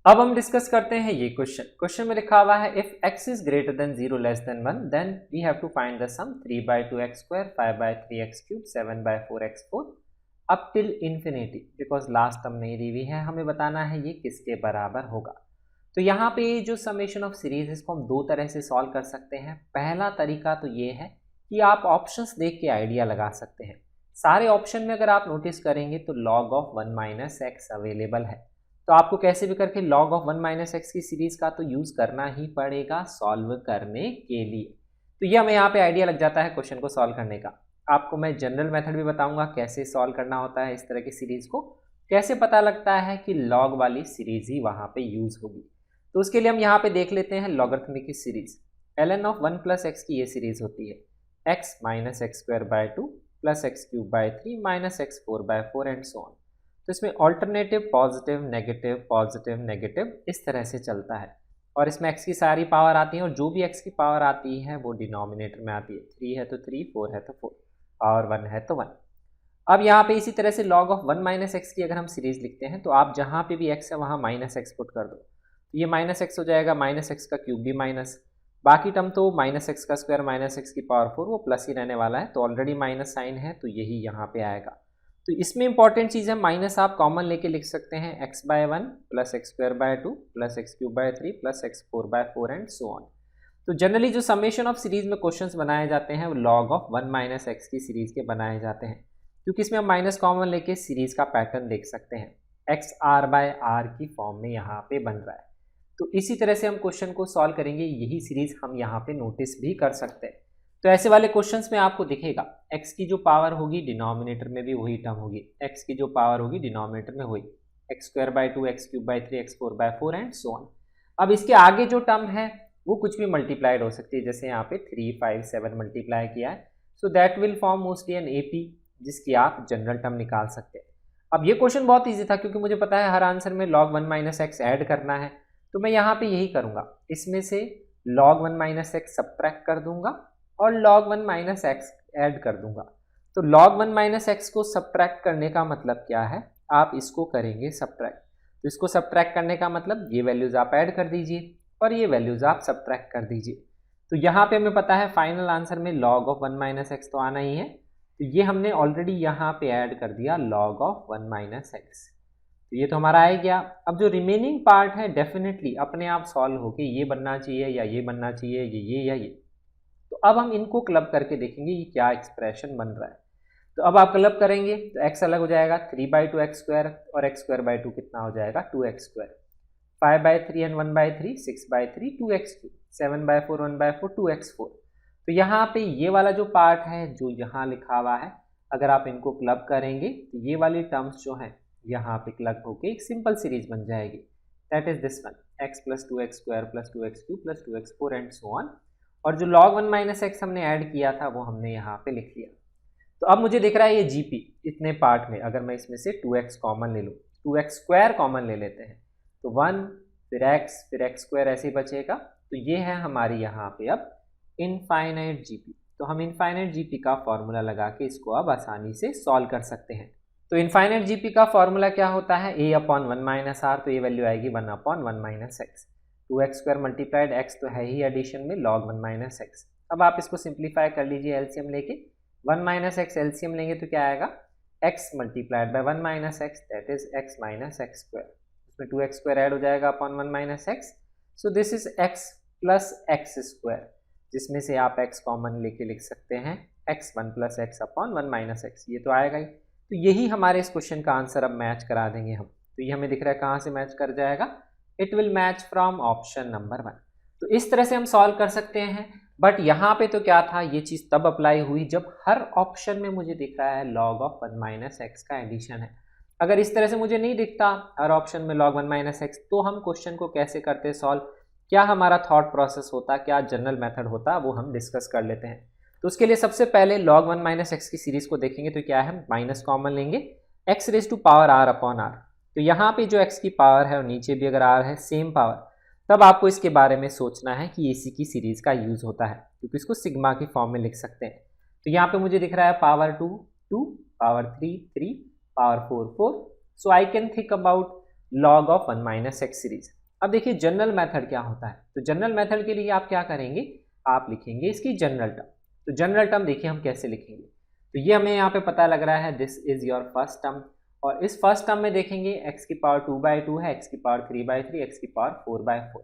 अब हम डिस्कस करते हैं ये क्वेश्चन में लिखा हुआ है if x is greater than 0 less than 1 then we have to find the sum 3/2x², 5/3x³ 7/4x4 up till infinity. Because last term नहीं दी हुई है, हमें बताना है ये किसके बराबर होगा। तो यहाँ पे जो समेशन ऑफ सीरीज इसको हम दो तरह से सॉल्व कर सकते हैं। पहला तरीका तो ये है कि आप ऑप्शंस देख के आइडिया लगा सकते हैं। सारे ऑप्शन में अगर आप नोटिस करेंगे तो log of 1 - x अवेलेबल है, तो आपको कैसे भी करके log of 1 - x की सीरीज का तो यूज करना ही पड़ेगा सॉल्व करने के लिए। तो ये हमें यहाँ पे आइडिया लग जाता है क्वेश्चन को सॉल्व करने का। आपको मैं जनरल मेथड भी बताऊंगा कैसे सॉल्व करना होता है इस तरह की सीरीज को, कैसे पता लगता है कि log वाली सीरीज ही वहां पे यूज होगी। तो उसके लिए हम यहाँ पे देख लेते हैं लॉगरिथमिक की सीरीज। ln of 1 + x की ये सीरीज होती है x - x² 2 + x³ 3 - x4/4 and so on. तो इसमें ऑल्टरनेटिव पॉजिटिव नेगेटिव इस तरह से चलता है, और इसमें x की सारी पावर आती है, और जो भी x की पावर आती है वो डिनोमिनेटर में आती है। 3 है तो 3, 4 है तो 4, और 1 है तो 1। अब यहाँ पे इसी तरह से log of 1 - x की अगर हम सीरीज लिखते हैं तो आप जहाँ पे भी x है वहाँ -x पुट कर दो, तो ये -x हो जाएगा, -x³ भी माइनस, बाकी टर्म तो -x² -x⁴ वो प्लस ही रहने वाला है, तो ऑलरेडी माइनस साइन है तो यही यहाँ पे आएगा। तो इसमें इंपॉर्टेंट चीज़ है माइनस आप कॉमन लेके लिख सकते हैं x/1 + x² 2 + x³ 3 + x4/4 and so on. तो जनरली जो समेशन ऑफ सीरीज में क्वेश्चंस बनाए जाते हैं वो log of 1 - x की सीरीज के बनाए जाते हैं, क्योंकि इसमें हम माइनस कॉमन लेके सीरीज का पैटर्न देख सकते हैं। x r/r की फॉर्म में यहाँ पे बन रहा है, तो इसी तरह से हम क्वेश्चन को सॉल्व करेंगे। यही सीरीज हम यहाँ पे नोटिस भी कर सकते हैं। तो ऐसे वाले क्वेश्चंस में आपको दिखेगा x की जो पावर होगी डिनोमिनेटर में भी वही टर्म होगी, x की जो पावर होगी डिनोमिनेटर में वही x² 2 x³ 3 x4/4 and so on. अब इसके आगे जो टर्म है वो कुछ भी मल्टीप्लाइड हो सकती है, जैसे यहाँ पे 3, 5, 7 मल्टीप्लाई किया है, so that will form mostly an AP, जिसकी आप जनरल टर्म निकाल सकते हैं। अब ये क्वेश्चन बहुत ईजी था, क्योंकि मुझे पता है हर आंसर में log 1 - x ऐड करना है, तो मैं यहाँ पे यही करूँगा, इसमें से log 1 - x सब्ट्रैक्ट कर दूंगा और log 1 - x ऐड कर दूंगा। तो log 1 - x को सब्ट्रैक्ट करने का मतलब क्या है, आप इसको करेंगे सब्ट्रैक्ट, तो इसको सब्ट्रैक्ट करने का मतलब ये वैल्यूज आप ऐड कर दीजिए और ये वैल्यूज आप सब्ट्रैक्ट कर दीजिए। तो यहाँ पे हमें पता है फाइनल आंसर में log of 1 - x तो आना ही है, तो ये हमने ऑलरेडी यहाँ पे ऐड कर दिया log of 1 - x, तो ये तो हमारा आ गया। अब जो रिमेनिंग पार्ट है डेफिनेटली अपने आप सॉल्व होके ये बनना चाहिए या ये बनना चाहिए, ये या ये। तो अब हम इनको क्लब करके देखेंगे ये क्या एक्सप्रेशन बन रहा है। तो अब आप क्लब करेंगे तो x अलग हो जाएगा 3/2 x² और x²/2 कितना हो जाएगा 2x², 5/3 एंड 1/3 6/3 2x3, 7/4 1/4 2x4। तो यहाँ पे ये वाला जो पार्ट है जो यहाँ लिखा हुआ है, अगर आप इनको क्लब करेंगे तो ये वाली टर्म्स जो हैं यहाँ पे क्लब होके एक सिंपल सीरीज बन जाएगी, that is this one x + 2x² + 2x³ + 2x4 and so on. और जो log 1 - x हमने ऐड किया था वो हमने यहाँ पे लिख लिया। तो अब मुझे दिख रहा है ये GP इतने पार्ट में, अगर मैं इसमें से 2x कॉमन ले लूँ, 2x² कॉमन ले लेते हैं, तो 1 फिर x फिर x² ऐसे ही बचेगा। तो ये है हमारी यहाँ पे अब इनफाइनाइट GP। तो हम इनफाइनाइट GP का फॉर्मूला लगा के इसको अब आसानी से सॉल्व कर सकते हैं। तो इनफाइनाइट GP का फॉर्मूला क्या होता है, a/1 - r, तो ये वैल्यू आएगी 1/1 - x। 2x² मल्टीप्लाइड x तो है ही एडिशन में log 1 - x। अब आप इसको सिंप्लीफाई कर लीजिए एलसीएम लेके, 1 - x एलसीएम लेंगे तो क्या आएगा x multiplied by 1 - x, that is x - x²। इसमें 2x² ऐड हो जाएगा upon 1 - x, so this is x + x², जिसमें से आप x कॉमन लेके लिख सकते हैं x1 + x अपॉन 1 - x, ये तो आएगा ही। तो यही हमारे इस क्वेश्चन का आंसर अब मैच करा देंगे हम। तो ये हमें दिख रहा है कहाँ से मैच कर जाएगा, it will match from option number 1। तो इस तरह से हम सॉल्व कर सकते हैं। बट यहाँ पे तो क्या था, ये चीज़ तब अप्लाई हुई जब हर ऑप्शन में मुझे दिख रहा है log of 1 - x का एडिशन है। अगर इस तरह से मुझे नहीं दिखता हर ऑप्शन में log 1 - x, तो हम क्वेश्चन को कैसे करते सॉल्व, क्या हमारा थॉट प्रोसेस होता, क्या जनरल मेथड होता, वो हम डिस्कस कर लेते हैं। तो उसके लिए सबसे पहले log 1 - x की सीरीज को देखेंगे तो क्या है, माइनस कॉमन लेंगे, x⁻r/r। तो यहाँ पे जो x की पावर है और नीचे भी अगर r है सेम पावर, तब आपको इसके बारे में सोचना है कि इसी की सीरीज का यूज होता है, क्योंकि इसको सिग्मा की फॉर्म में लिख सकते हैं। तो यहाँ पे मुझे दिख रहा है power 2 2, power 3 3, power 4 4, so I can think about log of 1 minus x series. अब देखिए जनरल मेथड क्या होता है, तो जनरल मेथड के लिए आप क्या करेंगे, आप लिखेंगे इसकी जनरल टर्म। तो जनरल टर्म देखिए हम कैसे लिखेंगे, तो ये हमें यहाँ पे पता लग रहा है this is your first term, और इस फर्स्ट टर्म में देखेंगे x की पावर 2/2 है, x की पावर 3/3, x की पावर 4/4।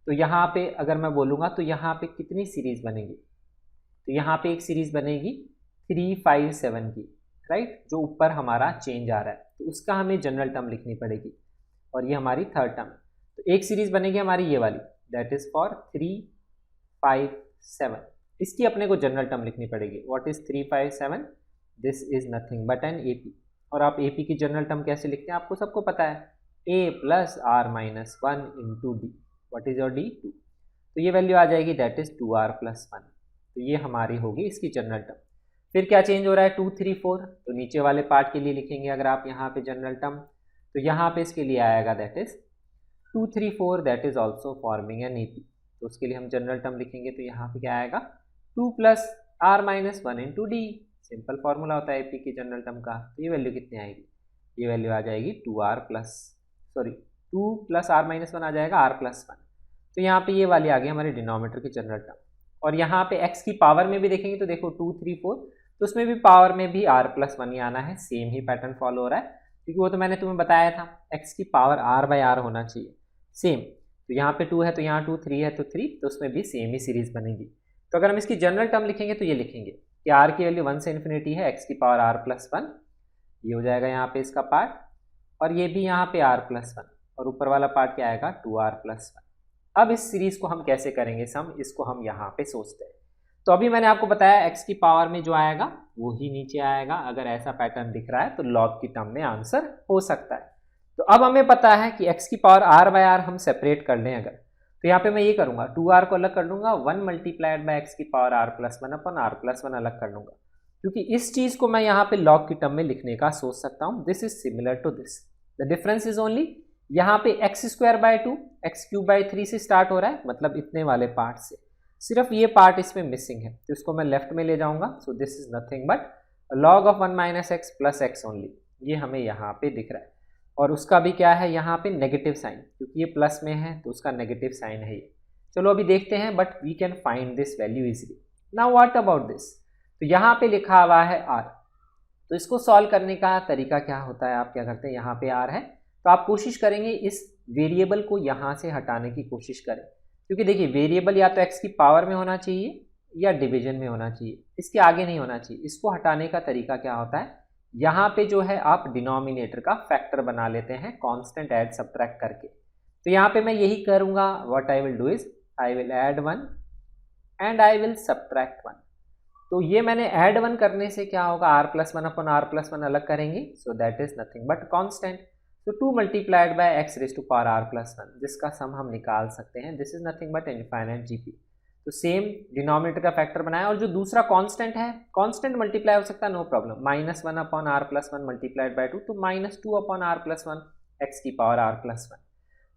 तो यहाँ पे अगर मैं बोलूँगा तो यहाँ पे कितनी सीरीज बनेगी, तो यहाँ पे एक सीरीज बनेगी 3, 5, 7 की, राइट, जो ऊपर हमारा चेंज आ रहा है, तो उसका हमें जनरल टर्म लिखनी पड़ेगी, और ये हमारी थर्ड टर्म। तो एक सीरीज बनेगी हमारी ये वाली, दैट इज फॉर 3, 5, 7, इसकी अपने को जनरल टर्म लिखनी पड़ेगी। What is 3, 5, 7? This is nothing but an AP. और आप एपी की जनरल टर्म कैसे लिखते हैं आपको सबको पता है, a plus R minus 1 into D. What is your D? 2। तो ये वैल्यू आ जाएगी दैट इज 2r प्लस 1। तो ये हमारी होगी इसकी जनरल टर्म। फिर क्या चेंज हो रहा है, 2, 3, 4, तो नीचे वाले पार्ट के लिए लिखेंगे अगर आप यहाँ पे जनरल टर्म, तो यहाँ पे इसके लिए आएगा that is 2, 3, 4 that is also forming an AP. तो उसके लिए हम जनरल टर्म लिखेंगे, तो यहाँ पे क्या आएगा 2 plus R minus 1 into D. Simple formula होता है एपी की जनरल टर्म का। तो ये वैल्यू कितनी आएगी, ये वैल्यू आ जाएगी 2 प्लस आर माइनस 1 आ जाएगा r प्लस 1। तो यहाँ पे ये वाली आ गई हमारे डिनोमिनेटर की जनरल टर्म। और यहाँ पे x की पावर में भी देखेंगे तो देखो 2, 3, 4, तो उसमें भी पावर में भी r प्लस 1 ही आना है, सेम ही पैटर्न फॉलो हो रहा है, क्योंकि वो तो मैंने तुम्हें बताया था x की पावर r/r होना चाहिए सेम। तो यहाँ पे 2 है तो यहाँ 2, 3 है तो 3, तो उसमें भी सेम ही सीरीज बनेगी। तो अगर हम इसकी जनरल टर्म लिखेंगे तो ये लिखेंगे कि r की वैल्यू 1 से इन्फिनिटी है, x की पावर r प्लस 1, ये हो जाएगा यहाँ पे इसका पार्ट, और ये भी यहाँ पे r प्लस 1, और ऊपर वाला पार्ट क्या आएगा 2r प्लस 1। अब इस सीरीज को हम कैसे करेंगे सम, इसको हम यहाँ पे सोचते हैं। तो अभी मैंने आपको बताया x की पावर में जो आएगा वो ही नीचे आएगा, अगर ऐसा पैटर्न दिख रहा है तो log की टर्म में आंसर हो सकता है। तो अब हमें पता है कि x की पावर r/r हम सेपरेट कर लें अगर, तो यहाँ पे मैं ये करूंगा 2r को अलग कर लूंगा, 1 मल्टीप्लाइड बाय x की power r plus 1 upon r plus 1 अलग कर लूंगा, क्योंकि इस चीज को मैं यहाँ पे log की टर्म में लिखने का सोच सकता हूँ। This is similar to this, the difference is only यहाँ पे x² 2 x³ 3 से स्टार्ट हो रहा है, मतलब इतने वाले पार्ट से, सिर्फ ये पार्ट इसमें मिसिंग है, तो इसको मैं लेफ्ट में ले जाऊंगा। So this is nothing but log of 1 minus x plus x only, ये हमें यहाँ पे दिख रहा है। और उसका भी क्या है यहाँ पे नेगेटिव साइन, क्योंकि ये प्लस में है तो उसका नेगेटिव साइन है ये। चलो अभी देखते हैं, but we can find this value easily. Now what about this, तो यहाँ पे लिखा हुआ है r, तो इसको सॉल्व करने का तरीका क्या होता है, आप क्या करते हैं, यहाँ पे r है तो आप कोशिश करेंगे इस वेरिएबल को यहाँ से हटाने की कोशिश करें, क्योंकि देखिए वेरिएबल या तो x की पावर में होना चाहिए या डिवीजन में होना चाहिए, इसके आगे नहीं होना चाहिए। इसको हटाने का तरीका क्या होता है, यहाँ पे जो है आप डिनोमिनेटर का फैक्टर बना लेते हैं कांस्टेंट ऐड सब्ट्रैक्ट करके। तो यहाँ पे मैं यही करूँगा, what I will do is I will add 1 and I will subtract 1। तो ये मैंने ऐड 1 करने से क्या होगा, r plus 1 upon r plus 1 अलग करेंगे, so that is nothing but constant. तो 2 multiplied by x raise to power r plus 1, जिसका सम हम निकाल सकते हैं, this is nothing but infinite GP. तो सेम डिनोमिनेटर का फैक्टर बनाया, और जो दूसरा कांस्टेंट है, कांस्टेंट मल्टीप्लाई हो सकता है no problem, -1 upon r plus 1 multiplied by 2, तो -2 अपॉन r प्लस 1 x की पावर r प्लस 1।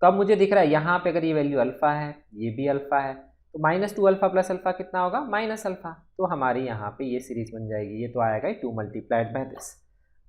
तो अब मुझे दिख रहा है यहाँ पे अगर ये वैल्यू अल्फा है, ये भी अल्फा है, तो -2 अल्फा प्लस अल्फा कितना होगा, माइनस अल्फा। तो हमारी यहाँ पे ये सीरीज बन जाएगी, ये तो आएगा 2 मल्टीप्लाइड बाय दिस।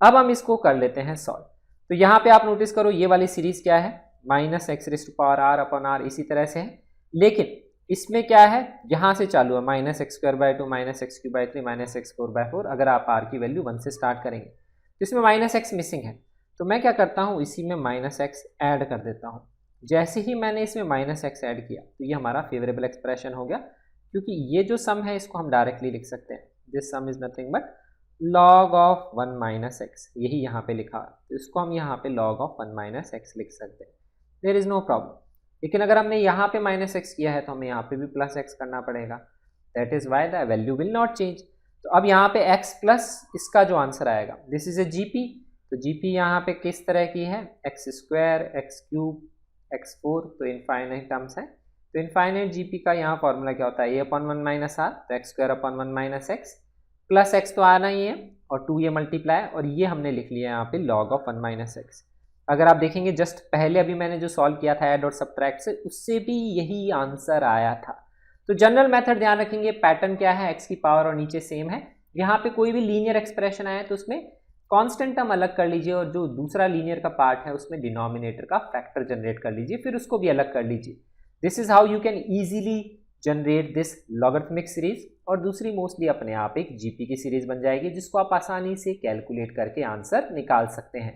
अब हम इसको कर लेते हैं सॉल्व। तो यहाँ पे आप नोटिस करो ये वाली सीरीज क्या है, -x raise to power r upon r इसी तरह से है, लेकिन इसमें क्या है, यहाँ से चालू है -x² 2 -x³ 3 -x4/4। अगर आप r की वैल्यू 1 से स्टार्ट करेंगे तो इसमें -x मिसिंग है, तो मैं क्या करता हूँ इसी में -x ऐड कर देता हूँ। जैसे ही मैंने इसमें -x ऐड किया तो ये हमारा फेवरेबल एक्सप्रेशन हो गया, क्योंकि ये जो सम है इसको हम डायरेक्टली लिख सकते हैं, this some is nothing but log of 1 minus x, यही यहाँ पे लिखा, तो इसको हम यहाँ पे log ऑफ 1 माइनस एक्स लिख सकते हैं, देयर इज नो प्रॉब्लम। लेकिन अगर हमने यहाँ पे -x किया है तो हमें यहाँ पे भी +x करना पड़ेगा, that is why the value will not change. तो अब यहाँ पे x प्लस इसका जो आंसर आएगा, दिस इज ए जीपी, तो जीपी यहाँ पे किस तरह की है, x² x³ x4, तो इनफाइनाइट टर्म्स है। तो इनफाइनाइट जीपी का यहाँ फॉर्मूला क्या होता है, a/1 माइनस r, तो x²/1 minus x plus x तो आना ही है, और 2 ये मल्टीप्लाई, और ये हमने लिख लिया यहाँ पे log ऑफ 1 माइनस एक्स। अगर आप देखेंगे जस्ट पहले अभी मैंने जो सॉल्व किया था ऐड और सब्ट्रैक्ट से, उससे भी यही आंसर आया था। तो जनरल मेथड ध्यान रखेंगे, पैटर्न क्या है, x की पावर और नीचे सेम है। यहाँ पे कोई भी लीनियर एक्सप्रेशन आए तो उसमें कांस्टेंट टर्म अलग कर लीजिए और जो दूसरा लीनियर का पार्ट है उसमें डिनोमिनेटर का फैक्टर जनरेट कर लीजिए, फिर उसको भी अलग कर लीजिए। This is how you can easily generate this logarithmic series. और दूसरी मोस्टली अपने आप एक जीपी की सीरीज बन जाएगी जिसको आप आसानी से कैलकुलेट करके आंसर निकाल सकते हैं।